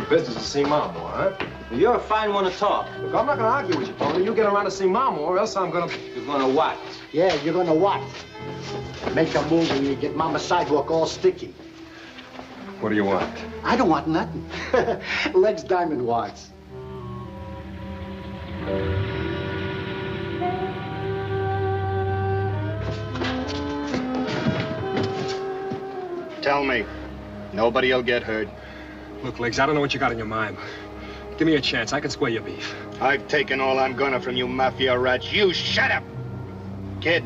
business to see Mom more, huh? You're a fine one to talk. Look, I'm not gonna argue with you, Tony. You get around to see Mom more, or else I'm gonna... You're gonna what? Yeah, you're gonna what? Make a move and you get Mama's sidewalk all sticky. What do you want? I don't want nothing. Legs Diamond wants. Tell me, nobody'll get hurt. Look, Legs, I don't know what you got in your mind. Give me a chance. I can square your beef. I've taken all I'm gonna from you mafia rats. You shut up! Kid,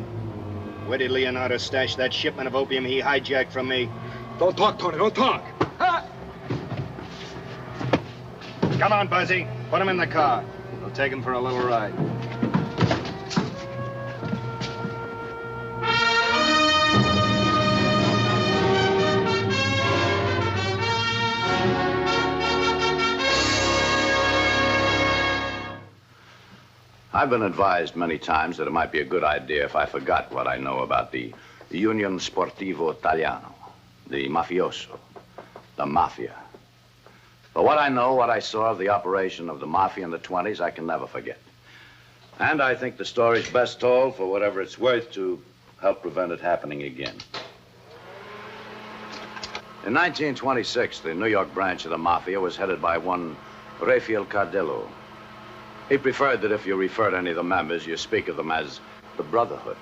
where did Leonardo stash that shipment of opium he hijacked from me? Don't talk, Tony. Don't talk. Ah! Come on, Buzzy. Put him in the car. We'll take him for a little ride. I've been advised many times that it might be a good idea if I forgot what I know about the Union Sportivo Italiano, the mafioso, the mafia. But what I know, what I saw of the operation of the mafia in the 20s, I can never forget. And I think the story's best told for whatever it's worth to help prevent it happening again. In 1926, the New York branch of the mafia was headed by one Raphael Cardillo. He preferred that if you refer to any of the members, you speak of them as the Brotherhood.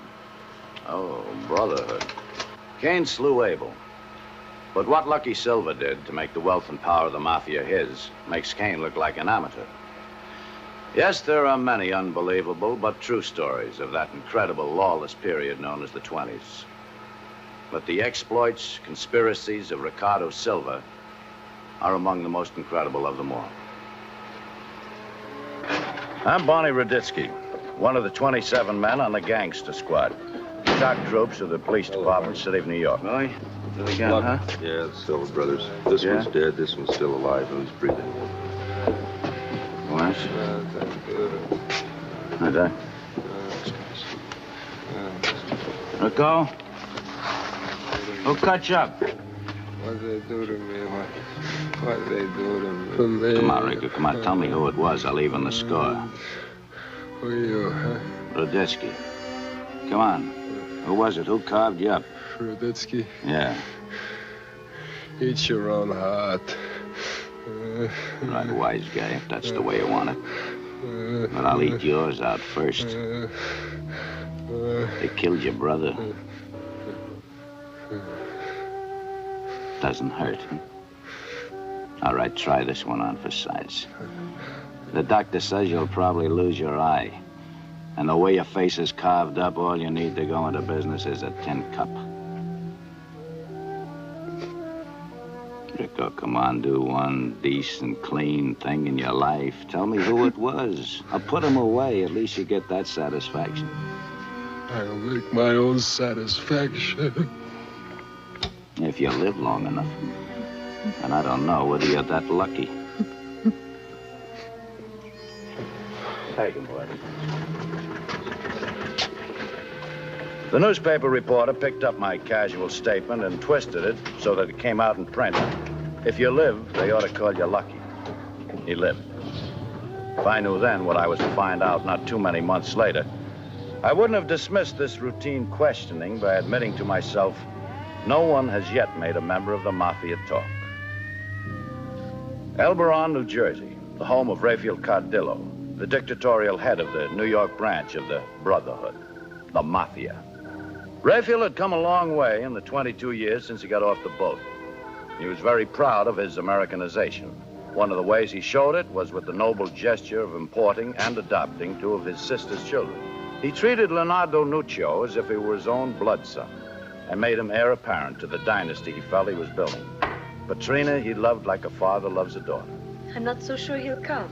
Oh, Brotherhood. Cain slew Abel. But what Lucky Silver did to make the wealth and power of the mafia his makes Cain look like an amateur. Yes, there are many unbelievable but true stories of that incredible lawless period known as the 20s. But the exploits, conspiracies of Ricardo Silva are among the most incredible of them all. I'm Bonnie Raditsky, one of the 27 men on the gangster squad. Shock troops of the police department, City of New York. Really? Do it again, huh? Yeah, the Silver brothers. This one's dead, this one's still alive, who's breathing. What? Hi, Rico? Who cut you up? What did they do to me? What did they do to me? Come on, Rico, come on. Tell me who it was. I'll even the score. Who are you, huh? Raditsky. Come on. Who was it? Who carved you up? Raditsky? Yeah. Eat your own heart. Right, wise guy, if that's the way you want it. But I'll eat yours out first. They killed your brother. Doesn't hurt, huh? All right, try this one on for size. The doctor says you'll probably lose your eye. And the way your face is carved up, all you need to go into business is a tin cup. Rico, come on, do one decent, clean thing in your life. Tell me who it was. I'll put him away. At least you get that satisfaction. I'll make my own satisfaction. If you live long enough. And I don't know whether you're that lucky. Take him, boy. The newspaper reporter picked up my casual statement and twisted it so that it came out in print. If you live, they ought to call you lucky. He lived. If I knew then what I was to find out not too many months later, I wouldn't have dismissed this routine questioning by admitting to myself, no one has yet made a member of the Mafia talk. Elberon, New Jersey, the home of Raphael Cardillo, the dictatorial head of the New York branch of the Brotherhood, the Mafia. Raphael had come a long way in the 22 years since he got off the boat. He was very proud of his Americanization. One of the ways he showed it was with the noble gesture of importing and adopting two of his sister's children. He treated Leonardo Nuccio as if he were his own blood son and made him heir apparent to the dynasty he felt he was building. Patrina he loved like a father loves a daughter. I'm not so sure he'll come.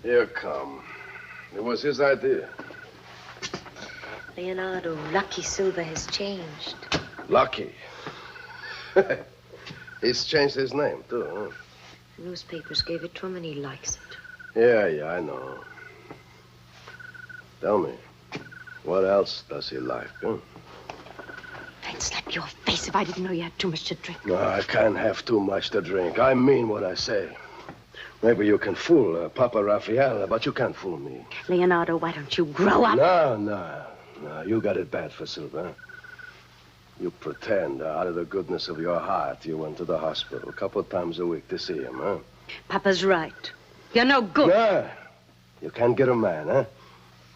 He'll come. It was his idea. Leonardo, Lucky Silver has changed. Lucky. He's changed his name, too, huh? The newspapers gave it to him and he likes it. Yeah, I know. Tell me, what else does he like, huh? I'd slap your face if I didn't know you had too much to drink. No, I can't have too much to drink. I mean what I say. Maybe you can fool Papa Raphael, but you can't fool me. Leonardo, why don't you grow up? No. You got it bad for Silva. You pretend out of the goodness of your heart you went to the hospital a couple of times a week to see him, huh? Papa's right. You're no good. No. You can't get a man, huh?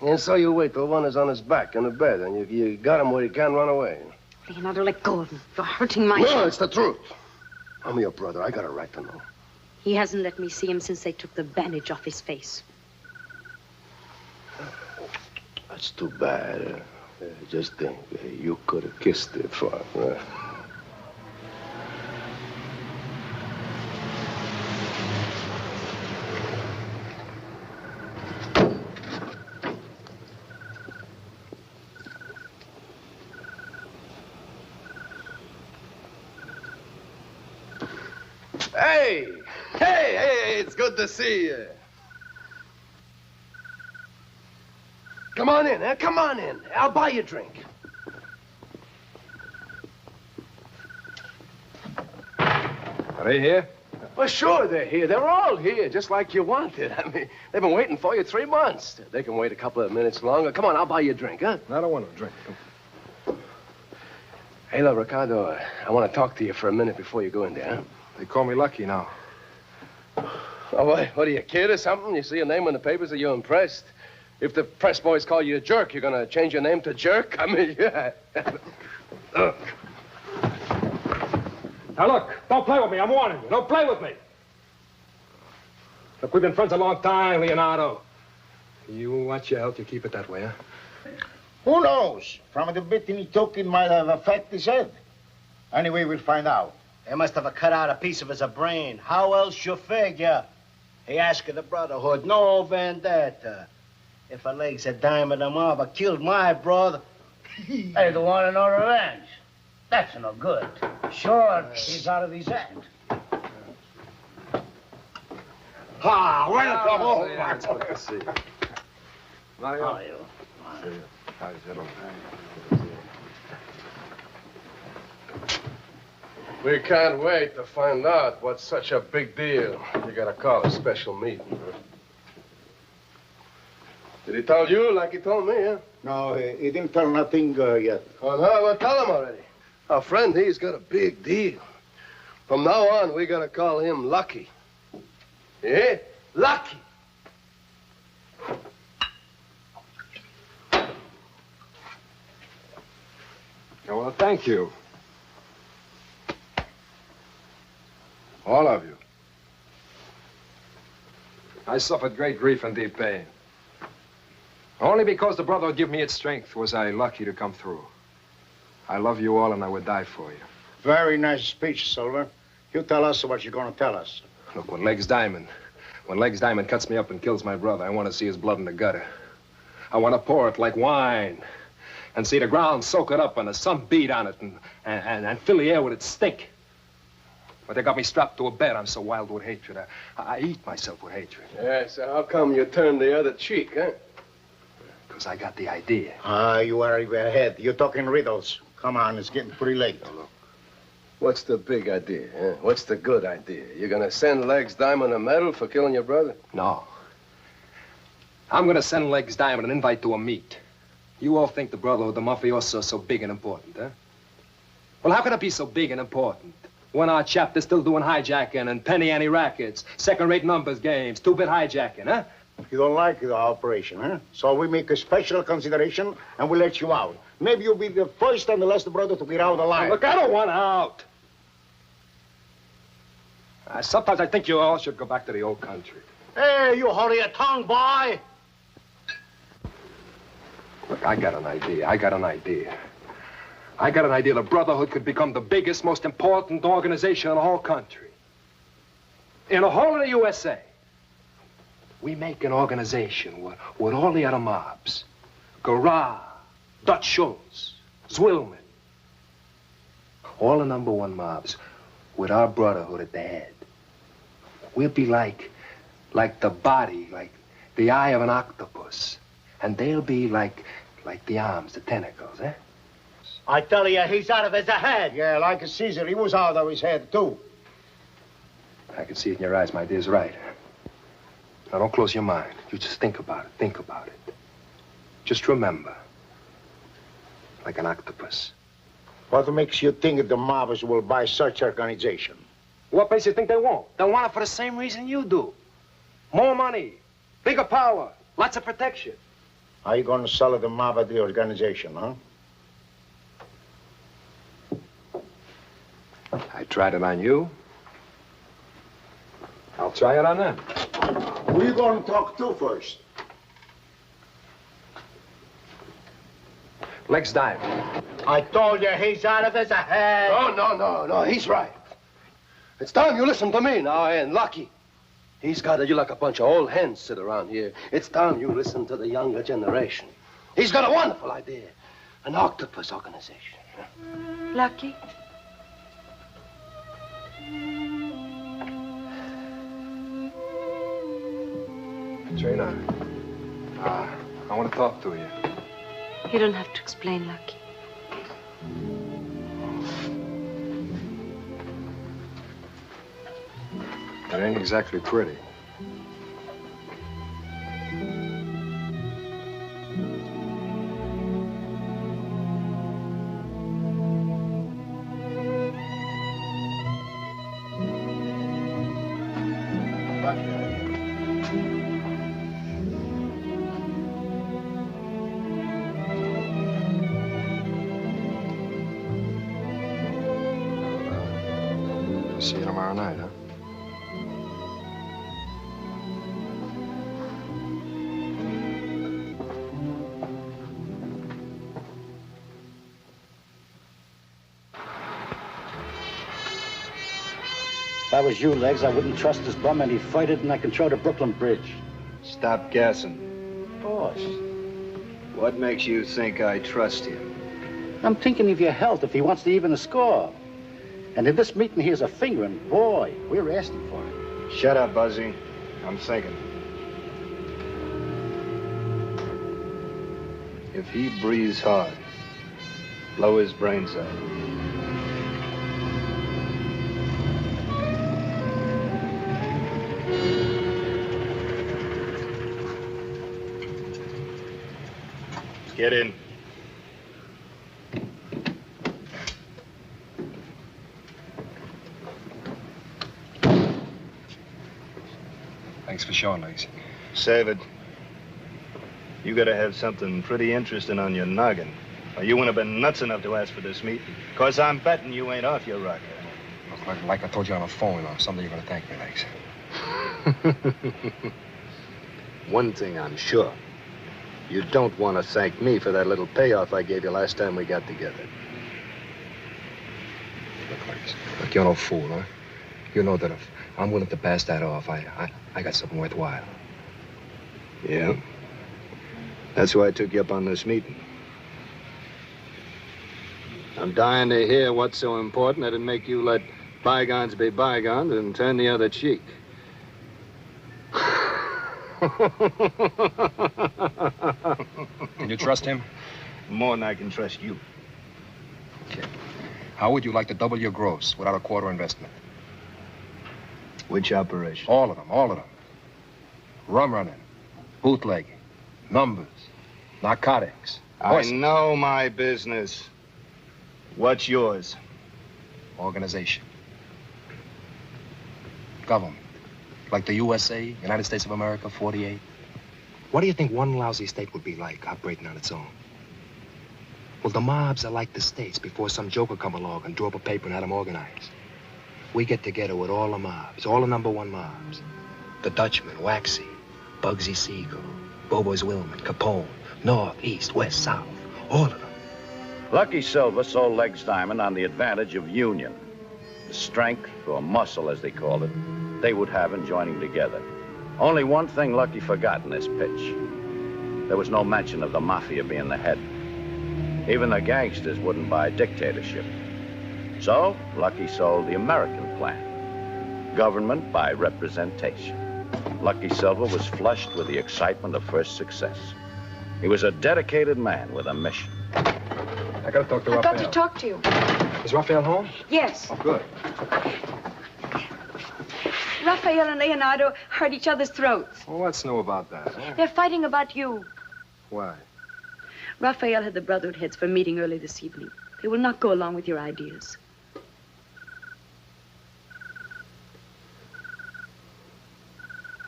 And so you wait till one is on his back in the bed and you got him where he can't run away. Leonardo, let go of him. You're hurting my... No, it's the truth. I'm your brother. I got a right to know. He hasn't let me see him since they took the bandage off his face. That's too bad. Just think, you could have kissed it for him. Hey, it's good to see you. Come on in, come on in. I'll buy you a drink. Are they here? Well, sure they're here. They're all here, just like you wanted. I mean, they've been waiting for you 3 months. They can wait a couple of minutes longer. Come on, I'll buy you a drink, huh? I don't want to drink. Hey, look, Ricardo, I want to talk to you for a minute before you go in there, huh? They call me Lucky now. Oh, what are you, a kid or something? You see your name in the papers, are you impressed? If the press boys call you a jerk, you're going to change your name to Jerk? I mean, yeah. Now, look, don't play with me. I'm warning you. Don't play with me. Look, we've been friends a long time, Leonardo. You want your health, you keep it that way, huh? Who knows? From the beating he took, it might have affected his head. Anyway, we'll find out. They must have cut out a piece of his brain. How else you figure? He asked the Brotherhood, no vendetta. If a leg's a dime of the mob killed my brother. Hey, they want to know revenge. That's no good. Sure, he's out of his head. Welcome. It's good to see you. Mario? How are you? How's it all? We can't wait to find out what's such a big deal. You got to call a special meeting. Did he tell you like he told me, huh? No, he didn't tell nothing yet. Oh, no, well, tell him already. Our friend, he's got a big deal. From now on, we got to call him Lucky. Yeah? Lucky. Oh, well, thank you. All of you. I suffered great grief and deep pain. Only because the Brotherhood gave me its strength was I lucky to come through. I love you all and I would die for you. Very nice speech, Silver. You tell us what you're going to tell us. Look, when Legs Diamond cuts me up and kills my brother, I want to see his blood in the gutter. I want to pour it like wine and see the ground soak it up and the sun beat on it and fill the air with its stink. But they got me strapped to a bed. I'm so wild with hatred. I eat myself with hatred. Yeah, so how come you turned the other cheek, huh? Because I got the idea. You are ahead. You're talking riddles. Come on, it's getting pretty late. Now, look. What's the big idea, huh? What's the good idea? You're gonna send Legs Diamond a medal for killing your brother? No. I'm gonna send Legs Diamond an invite to a meet. You all think the Brotherhood, the mafioso, are so big and important, huh? Well, how can it be so big and important when our chapter's still doing hijacking and penny ante rackets, second-rate numbers games, two-bit hijacking, huh? You don't like the operation, huh? So we make a special consideration and we let you out. Maybe you'll be the first and the last brother to get out alive. Look, I don't want out. Sometimes I think you all should go back to the old country. Hey, you hold your tongue, boy. Look, I got an idea. I got an idea the Brotherhood could become the biggest, most important organization in the whole country. In the whole of the USA. We make an organization with all the other mobs. Garra, Dutch Schultz, Zwilman. All the #1 mobs with our Brotherhood at the head. We'll be like the body, like the eye of an octopus. And they'll be like the arms, the tentacles, eh? I tell you, he's out of his head. Yeah, like a Caesar, he was out of his head, too. I can see it in your eyes, my dear's right. Now, don't close your mind. You just think about it. Think about it. Just remember, like an octopus. What makes you think that the mobbers will buy such organization? What makes you think they won't? They'll want it for the same reason you do. More money, bigger power, lots of protection. How you going to sell the mob at the organization, huh? I tried it on you. I'll try it on them. Who you going to talk to first? Lex Diamond. I told you, he's out of his head. No, he's right. It's time you listen to me now, and Lucky. He's got you like a bunch of old hens sit around here. It's time you listen to the younger generation. He's got a wonderful idea. An octopus organization. Lucky? Trina, I want to talk to you. You don't have to explain, Lucky. It ain't exactly pretty. See you tomorrow night, huh? If I was you, Legs, I wouldn't trust this bum any further than I can throw the Brooklyn Bridge. Stop gassing. Boss, What makes you think I trust him? I'm thinking of your health if he wants to even the score. And in this meeting, here's a finger, and boy, we're asking for it. Shut up, Buzzy. I'm thinking. If he breathes hard, blow his brains out. Get in. Thanks for showing, Legs. Save it. You gotta have something pretty interesting on your noggin, or you wouldn't have been nuts enough to ask for this meeting. 'Cause I'm betting you ain't off your rocker. Look, like I told you on the phone, someday you're gonna thank me, Legs. One thing I'm sure. You don't want to thank me for that little payoff I gave you last time we got together. Look, Legs, look, you're no fool, huh? You know that if I'm willing to pass that off, I got something worthwhile. Yeah? That's why I took you up on this meeting. I'm dying to hear what's so important that'd make you let bygones be bygones and turn the other cheek. Can you trust him? More than I can trust you. Okay. How would you like to double your gross without a quarter investment? Which operation? All of them, all of them. Rum running, bootlegging, numbers, narcotics. I know my business. What's yours? Organization. Government. Like the USA, United States of America, 48. What do you think one lousy state would be like operating on its own? Well, the mobs are like the states before some joker come along and drew up a paper and had them organized. We get together with all the mobs, all the #1 mobs. The Dutchman, Waxy, Bugsy Siegel, Bobo's Willman, Capone, North, East, West, South, all of them. Lucky Silver sold Legs Diamond on the advantage of union, the strength or muscle, as they called it, they would have in joining together. Only one thing Lucky forgot in this pitch. There was no mention of the mafia being the head. Even the gangsters wouldn't buy dictatorship. So, Lucky sold the American plan. Government by representation. Lucky Silver was flushed with the excitement of first success. He was a dedicated man with a mission. I gotta talk to I've Raphael. got to talk to you. Is Raphael home? Yes. Oh, good. Raphael and Leonardo hurt each other's throats. Well, what's new about that? They're fighting about you. Why? Raphael had the Brotherhood heads for a meeting early this evening. They will not go along with your ideas.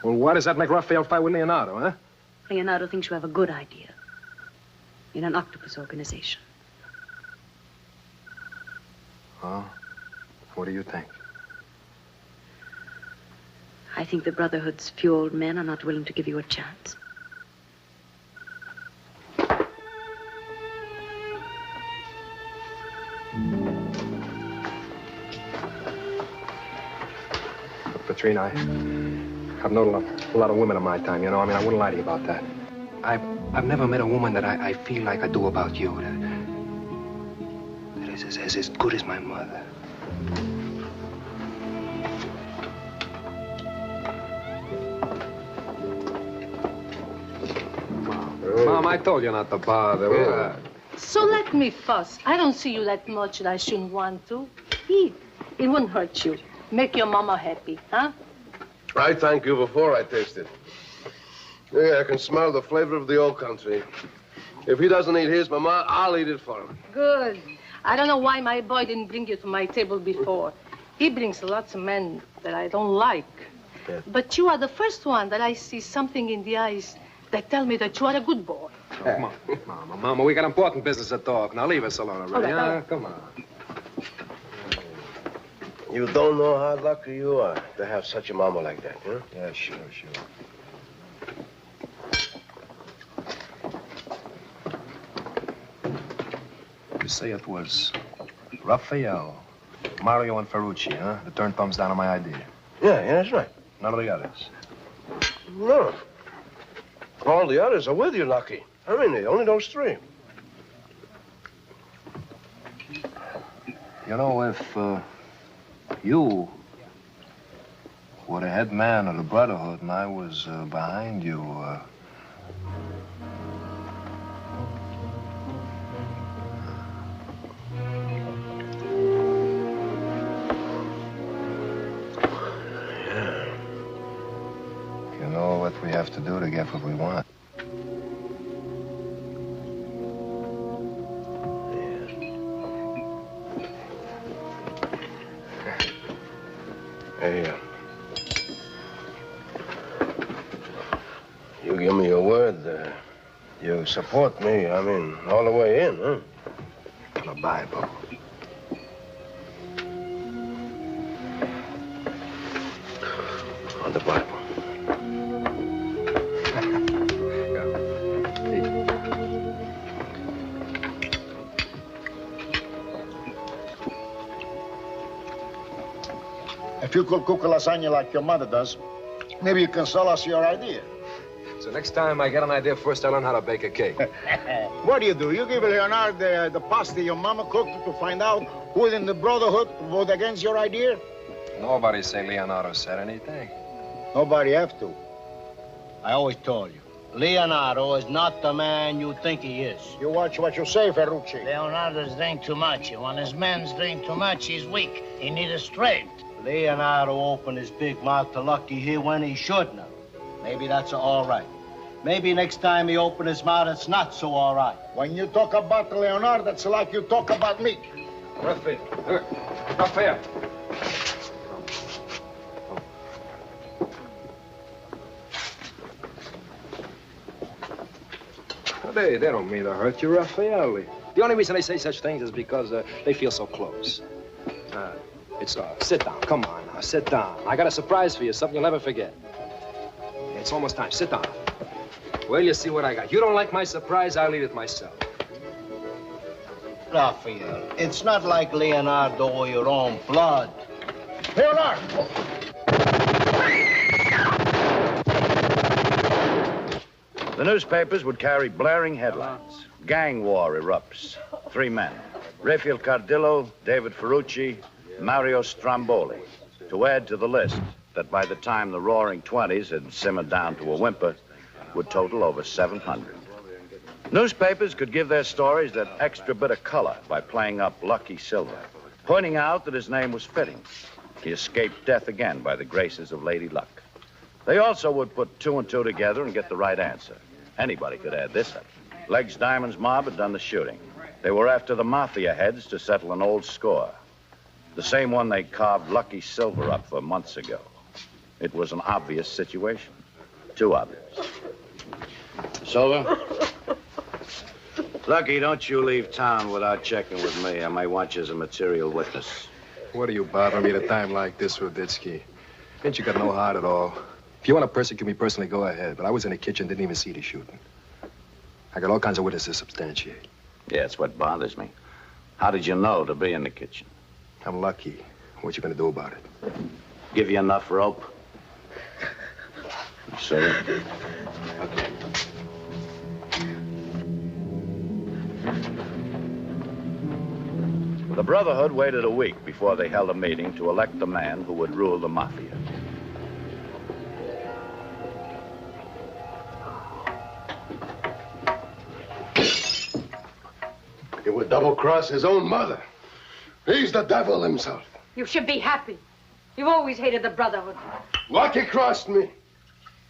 Well, why does that make Raphael fight with Leonardo, huh? Leonardo thinks you have a good idea in an octopus organization. Oh? What do you think? I think the Brotherhood's few old men are not willing to give you a chance. Look, Petrina, I've known a lot of women in my time, you know. I mean, I wouldn't lie to you about that. I've never met a woman that I feel like I do about you. That is as good as my mother. Mom, I told you not to bother. So let me fuss. I don't see you that much that I shouldn't want to. Eat. It wouldn't hurt you. Make your mama happy, huh? I thank you before I taste it. Yeah, I can smell the flavor of the old country. If he doesn't eat his, Mama, I'll eat it for him. Good. I don't know why my boy didn't bring you to my table before. He brings lots of men that I don't like. Yeah. But you are the first one that I see something in the eyes that tell me that you are a good boy. Oh, Mama, we got important business to talk. Now leave us alone already, huh? Come on. You don't know how lucky you are to have such a mama like that, huh? Yeah, sure. You say it was Raphael, Mario, and Ferrucci, huh? That turned thumbs down on my idea. Yeah, that's right. None of the others. No. All the others are with you, Lucky. I mean, only those three. You know, if you were the head man of the Brotherhood and I was behind you, you know what we have to do to get what we want. Hey, you give me your word, you support me, I mean, all the way in, huh? The Bible. On the Bible. If you could cook a lasagna like your mother does, maybe you can sell us your idea. So next time I get an idea, first I learn how to bake a cake. What do? You give Leonard the pasta your mama cooked to find out who in the Brotherhood voted against your idea? Nobody say Leonardo said anything. Nobody have to. I always told you, Leonardo is not the man you think he is. You watch what you say, Ferrucci. Leonardo's drink too much, and when his men's drink too much, he's weak. He needs strength. Leonardo opened his big mouth to Lucky here when he shouldn't have. Maybe that's all right. Maybe next time he opens his mouth, it's not so all right. When you talk about Leonardo, that's like you talk about me. Raphael. They don't mean to hurt you, Raphael. The only reason they say such things is because they feel so close. Sit down. Come on now, sit down. I got a surprise for you, something you'll never forget. It's almost time. Sit down. Well, you see what I got. You don't like my surprise, I'll eat it myself. Raphael, it's not like Leonardo or your own blood. Leonardo! The newspapers would carry blaring headlines. Gang war erupts. 3 men. Raphael Cardillo, David Ferrucci, Mario Stromboli. To add to the list that by the time the roaring 20s had simmered down to a whimper, would total over 700. Newspapers could give their stories that extra bit of color by playing up Lucky Silver, pointing out that his name was fitting. He escaped death again by the graces of Lady Luck. They also would put 2 and 2 together and get the right answer. Anybody could add this up. Legs Diamond's mob had done the shooting. They were after the mafia heads to settle an old score. The same one they carved Lucky Silver up for months ago. It was an obvious situation. Too obvious. Silver? Lucky, don't you leave town without checking with me. I might want you as a material witness. What are you bothering me at a time like this, Ruditsky? Ain't you got no heart at all? If you want to persecute me personally, go ahead. But I was in the kitchen, didn't even see the shooting. I got all kinds of witnesses to substantiate. Yeah, it's what bothers me. How did you know to be in the kitchen? I'm lucky. What you gonna do about it? Give you enough rope? Sir? Okay. The Brotherhood waited a week before they held a meeting to elect the man who would rule the mafia. He would double-cross his own mother. He's the devil himself. You should be happy. You've always hated the Brotherhood. Lucky crossed me.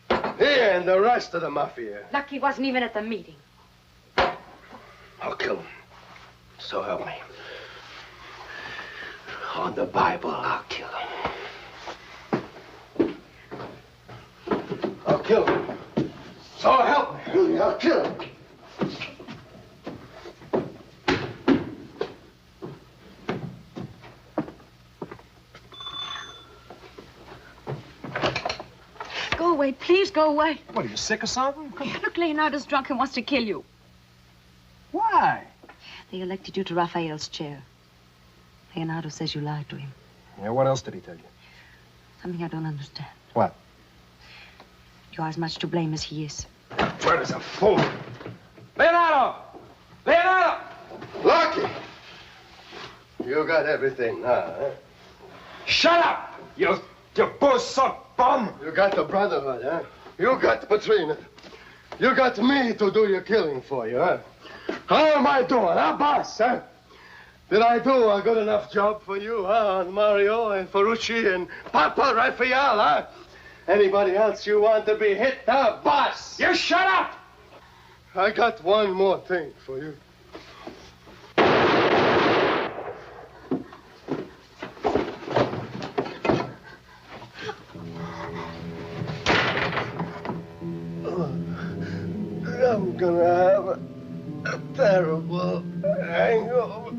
He and the rest of the mafia. Lucky wasn't even at the meeting. I'll kill him. So help me. On the Bible, I'll kill him. I'll kill him. So help me. I'll kill him. Go away, please go away. What, are you sick or something? Come on. Look, Leonardo's drunk and wants to kill you. Why? They elected you to Raphael's chair. Leonardo says you lied to him. Yeah, what else did he tell you? Something I don't understand. What? You're as much to blame as he is. Fred is a fool. Leonardo! Leonardo! Lucky! You got everything now, huh? Shut up! You bull-suck bum! You got the Brotherhood, huh? You got Patrina. You got me to do your killing for you, huh? How am I doing, huh, boss, huh? Did I do a good enough job for you, huh, on Mario and Ferrucci and Papa Raphael, huh? Anybody else you want to be hit, huh, boss? You shut up! I got one more thing for you. I'm gonna have a terrible hangover.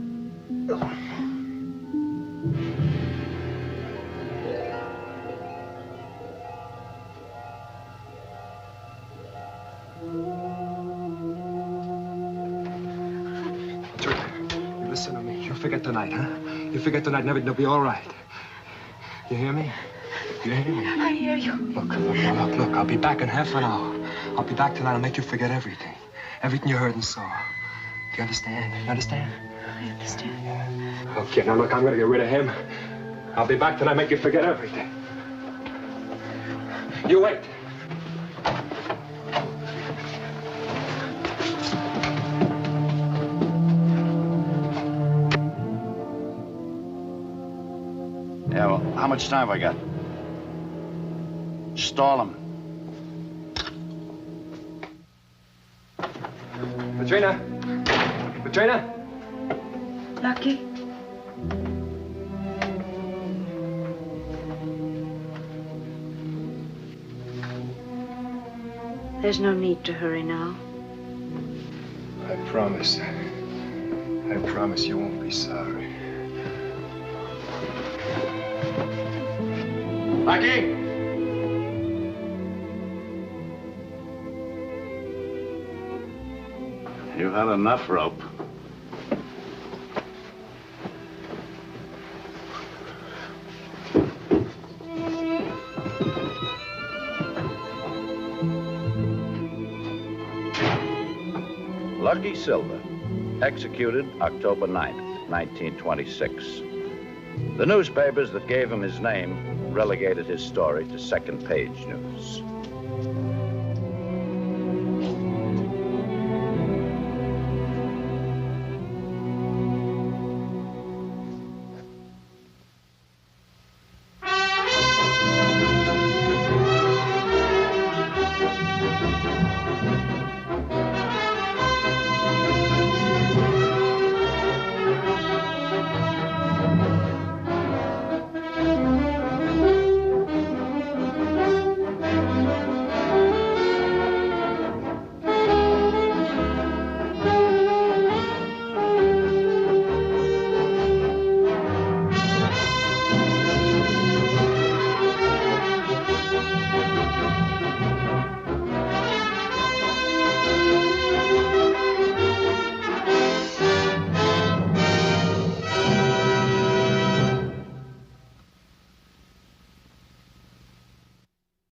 Listen to me. You forget tonight, huh? You forget tonight and everything will be all right. You hear me? You hear me? I hear you. Look. I'll be back in half an hour. I'll be back tonight. I'll make you forget everything. Everything you heard and saw. Do you understand? You understand? I understand. Yeah. Okay, now look, I'm gonna get rid of him. I'll be back tonight, make you forget everything. You wait. Yeah, well, how much time have I got? Stall him. Patrina? Patrina? Lucky? There's no need to hurry now. I promise you won't be sorry. Lucky! You've had enough rope. Lucky Silver, executed October 9th, 1926. The newspapers that gave him his name relegated his story to second-page news.